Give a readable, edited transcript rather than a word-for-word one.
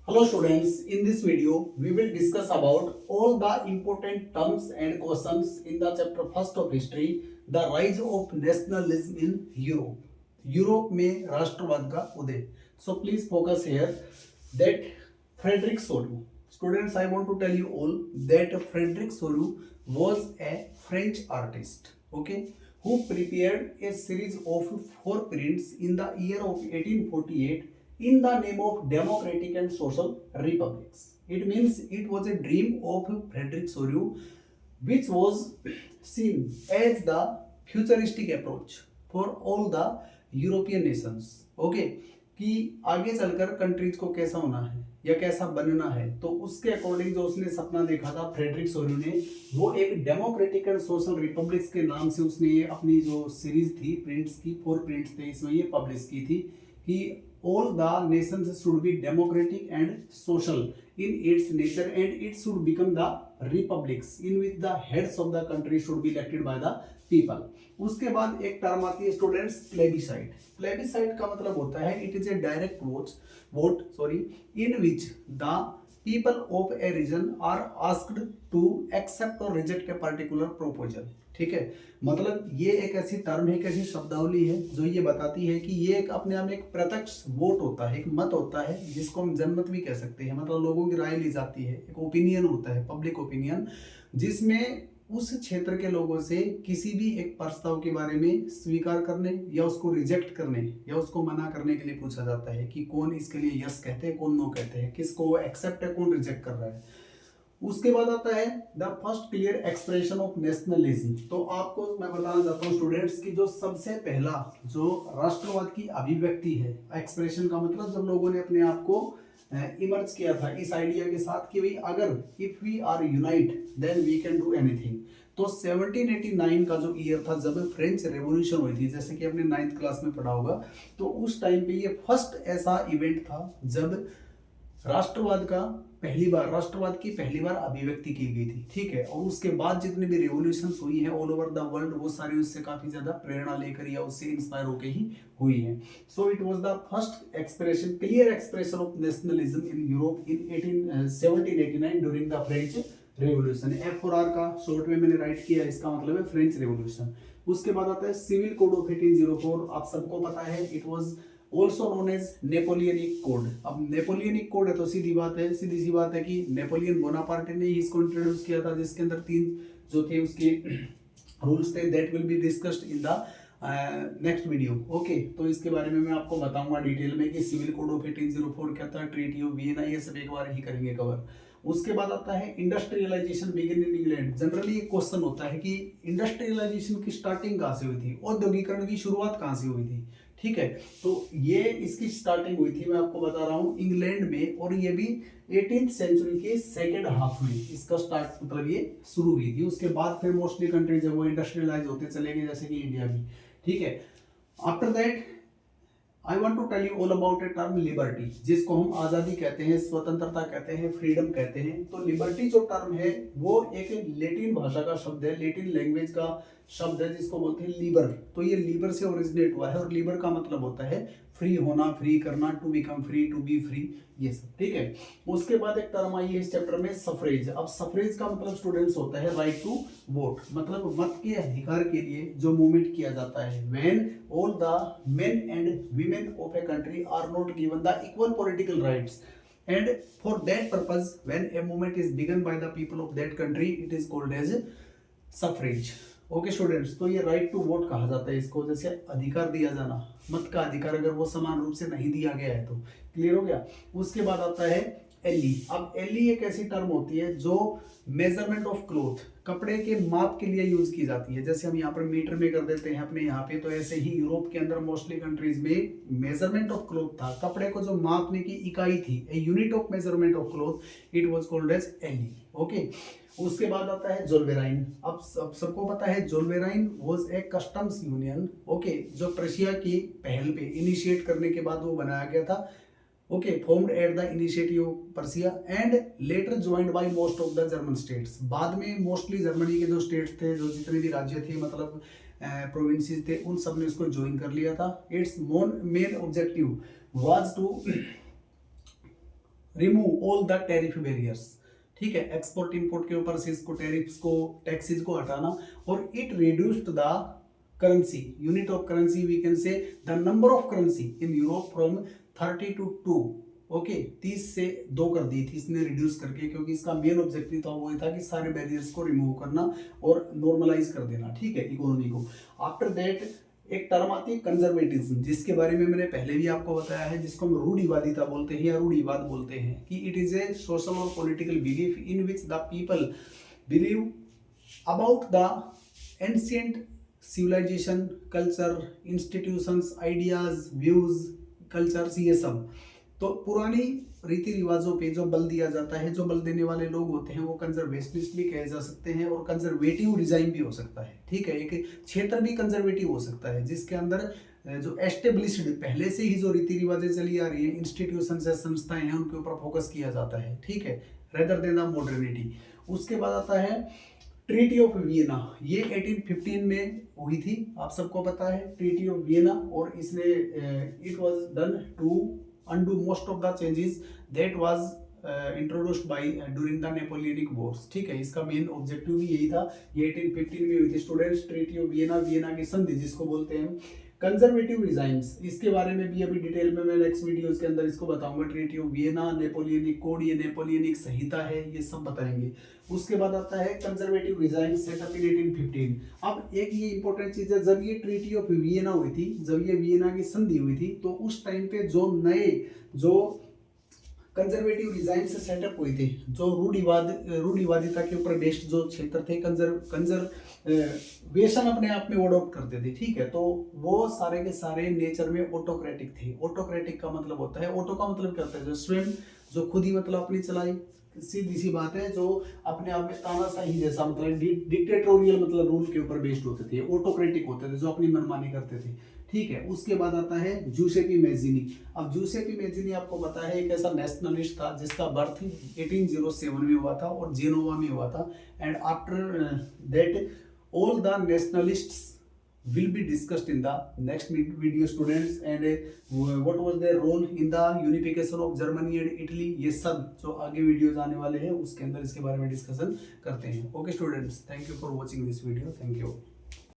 Hello students, in this video we will discuss about all the important terms and questions in the chapter first of history, the rise of nationalism in Europe. Europe में राष्ट्रवाद का उदय. So please focus here that Frederick Soru. Students, I want to tell you all that Frederick Soru was a French artist, okay, who prepared a series of 4 prints in the year of 1848 in the name of democratic and social republics. It means it was a dream of Frederick Soru, which was seen as the futuristic approach for all the European Nations. Okay, कि आगे चलकर countries को कैसा होना है या कैसा बनना है, तो उसके अकॉर्डिंग जो उसने सपना देखा था फ्रेडरिक सोरू ने, वो एक डेमोक्रेटिक एंड सोशल रिपब्लिक्स के नाम से उसने ये अपनी जो सीरीज थी प्रिंट्स की 4 प्रिंट्स थे इसमें ये पब्लिश की थी कि all the nations should be democratic and social in its nature and it should become the republics in which the heads of the country should be elected by the people. उसके बाद एक term आती है students plebiscite. Plebiscite का मतलब होता है it is A direct vote in which the people of a region are asked to accept or reject a particular proposal. ठीक है, मतलब ये एक ऐसी टर्म है, एक ऐसी शब्दावली है जो ये बताती है कि ये एक अपने आप में एक प्रत्यक्ष वोट होता है, एक मत होता है जिसको हम जनमत भी कह सकते हैं. मतलब लोगों की राय ली जाती है, एक ओपिनियन होता है, पब्लिक ओपिनियन, जिसमें उस क्षेत्र के लोगों से किसी भी एक प्रस्ताव के बारे में स्वीकार करने या उसको रिजेक्ट करने या उसको मना करने के लिए पूछा जाता है कि कौन इसके लिए यस कहते हैं, कौन नो कहते हैं, किसको वो एक्सेप्ट है, कौन रिजेक्ट कर रहा है. उसके बाद आता है the first clear expression of nationalism. तो आपको मैं बताना चाहता हूँ स्टूडेंट्स की जो सबसे पहला जो राष्ट्रवाद की अभिव्यक्ति है, एक्सप्रेशन का मतलब जब लोगों ने अपने आप को इमर्ज किया था इस आइडिया के साथ कि भाई अगर if we are unite then we can do anything. तो 1789 का जो ईयर था जब फ्रेंच रेवोल्यूशन हुई थी, जैसे कि आपने 9th क्लास में पढ़ा होगा, तो उस टाइम पे ये फर्स्ट ऐसा इवेंट था जब राष्ट्रवाद की पहली बार अभिव्यक्ति की गई थी. ठीक है, और उसके बाद जितनी भी रेवोल्यूशंस हुई हैं ऑल ओवर द वर्ल्ड, वो सारी उससे काफी ज्यादा प्रेरणा लेकर या उससे इंस्पायर होकर ही हुई है. So it was the first expression, clear expression of nationalism in Europe in 1789 during the French revolution. F4R का शॉर्ट में मैंने राइट किया, इसका मतलब है फ्रेंच रेवोल्यूशन. उसके बाद आता है सिविल कोड ऑफ 1804. आप सबको पता है it was also known as Napoleonic code. अब नेपोलियनिक कोड है तो सीधी सी बात है कि नेपोलियन बोनापार्टे ने ही इसको इंट्रोड्यूस किया था, जिसके अंदर 3 जो थे उसके रूल्स थे. That will be discussed in the next video. Okay, तो इसके बारे में मैं आपको बताऊंगा डिटेल में कि सिविल कोड ऑफ 1804 क्या था, ट्रीटी ऑफ वियना, ये सब एक बार ही करेंगे कवर. उसके बाद आता है industrialisation begin in England. Generally एक क्वेश्चन होता है कि इंडस्ट्रियलाइजेशन की स्टार्टिंग कहाँ से हुई थी, औद्योगिकरण की शुरुआत कहाँ से हुई थी. ठीक है, तो ये इसकी स्टार्टिंग हुई थी, मैं आपको बता रहा हूँ, इंग्लैंड में, और ये भी 18th सेंचुरी के सेकेंड हाफ में इसका स्टार्ट मतलब ये शुरू हुई थी. उसके बाद फिर मोस्टली कंट्रीज वो इंडस्ट्रियलाइज होते चले गए, जैसे कि इंडिया भी. ठीक है, after that I want to tell you all about a term liberty, जिसको हम आज़ादी कहते हैं, स्वतंत्रता कहते हैं, फ्रीडम कहते हैं. तो लिबर्टी जो टर्म है वो एक लेटिन भाषा का शब्द है, लेटिन लैंग्वेज का शब्द है, जिसको बोलते हैं लीबर. तो ये लीबर से ओरिजिनेट हुआ है और लीबर का मतलब होता है फ्री होना, फ्री करना, to become free, to be free, ये सब. ठीक है, उसके बाद एक टर्म आई है इस चैप्टर में सफरेज. अब सफरेज का मतलब स्टूडेंट्स होता है राइट टू वोट, मतलब मत के अधिकार के लिए जो मूवमेंट किया जाता है. When all the men and women of a country are not given the equal political rights, and for that purpose when a movement is begun by the people of that country it is called as suffrage. Okay students, तो ये right to vote कहा जाता है इसको, जैसे अधिकार दिया जाना, मत का अधिकार, अगर वो समान रूप से नहीं दिया गया है तो. क्लियर हो गया. उसके बाद आता है एली. अब एली एक ऐसी टर्म होती है जो मेजरमेंट ऑफ क्लोथ, कपड़े के माप के लिए यूज की जाती है. जैसे हम यहाँ पर मीटर में कर देते हैं अपने यहाँ पे, तो ऐसे ही यूरोप के अंदर मोस्टली कंट्रीज में मेजरमेंट ऑफ क्लोथ था, कपड़े को जो मापने की इकाई थी, a unit of measurement of cloth, it was called as ell. Okay, उसके बाद आता है जोल्वेराइन. अब सबको पता है Zollverein was a customs union. Okay, जो प्रशिया की पहल पे इनिशिएट करने के बाद वो बनाया गया था. Okay, formed at the initiative of Persia and later joined bye most of the German states. बाद में मोस्टली जर्मनी के जो स्टेट्स थे, जो जितने भी राज्य थे, मतलब प्रोविंसेस थे, उन सब ने उसको ज्वाइन कर लिया था. Its main objective was to remove all the tariff barriers, ठीक है, एक्सपोर्ट इंपोर्ट के ऊपर से इसको टैरिफ्स को टैक्सेस को हटाना, और it reduced the currency unit of currency, we can say the number of currency in Europe from 30 to 2, okay 30 से 2 कर दी थी इसने रिड्यूस करके, क्योंकि इसका मेन ऑब्जेक्टिव था वो था कि सारे बैरियर्स को रिमूव करना और नॉर्मलाइज कर देना, ठीक है, इकोनॉमी को। आफ्टर दैट एक टर्म आती है कंजर्वेटिज्म, जिसके बारे में मैंने पहले भी आपको बताया है, जिसको हम रूढ़िवादिता बोलते हैं या रूढ़िवाद बोलते हैं, कि इट इज ए सोशल और political belief in which the people believe about the ancient civilisation, culture, institutions, ideas, views, cultures, ये सब। तो पुरानी रीति रिवाजों पे जो बल दिया जाता है, जो बल देने वाले लोग होते हैं वो कंजर्वेशनिस्ट भी कहे जा सकते हैं, और कंजर्वेटिव रिजाइम भी हो सकता है, ठीक है, एक क्षेत्र भी कंजर्वेटिव हो सकता है जिसके अंदर जो एस्टेब्लिश्ड पहले से ही जो रीति रिवाजें चली आ रही है, इंस्टीट्यूशन से संस्थाएं हैं, उनके ऊपर फोकस किया जाता है, ठीक है, रेदर देन द मॉडर्निटी। उसके बाद आता है ट्रीटी ऑफ वियना, ये 1815 में हुई थी, आप सबको पता है ट्रीटी ऑफ वियना, और इसने it was done to undo most of the changes that was introduced by during the Napoleonic wars, ठीक है, इसका मेन ऑब्जेक्टिव भी यही था। ये 1815 में हुई थी students, treaty of Vienna, Vienna की संधि जिसको बोलते हैं। कंजर्वेटिव रिजाइम्स, इसके बारे में भी अभी डिटेल में मैं नेक्स्ट वीडियोस के अंदर इसको बताऊंगा। Treaty of Vienna, Napoleonic code, ये नेपोलियनिक संहिता है, ये सब बताएंगे। उसके बाद आता है कंजर्वेटिव रिजाइम सेटअप इन 1815। अब एक ये इंपॉर्टेंट चीज है, जब ये ट्रीटी ऑफ वियना हुई थी, जब ये वियना की संधि हुई थी, तो उस टाइम पे जो नए जो कंजर्वेटिव रिजाइम से सेटअप हुए थे, जो रूढ़िवादिता के ऊपर बेस्ड जो क्षेत्र थे, कंजर्वेशन अपने आप में अडॉप्ट करते थे, ठीक है, तो वो सारे के सारे नेचर में ऑटोक्रेटिक थे। ऑटोक्रेटिक का मतलब होता है, ऑटो का मतलब क्या होता है, जो स्वयं, जो खुद ही मतलब अपनी चलाई, सीधी सी बात है, जो अपने आप में तानाशाही जैसा मतलब डिक्टेटोरियल मतलब रूल के ऊपर बेस्ड होते थे, ऑटोक्रेटिक होते थे, जो अपनी मनमानी करते थे, ठीक है। उसके बाद आता है जूसेपी मैजिनी। अब जूसेपी मैजिनी आपको पता है एक ऐसा नेशनलिस्ट था जिसका बर्थ 1807 में हुआ था और जेनोवा में हुआ था, and after that all the nationalists will be discussed in the next video students, and what was their role in the unification of Germany and Italy, ये सब जो आगे वीडियोज आने वाले हैं उसके अंदर इसके बारे में डिस्कशन करते हैं। Okay students, thank you for watching this video, thank you.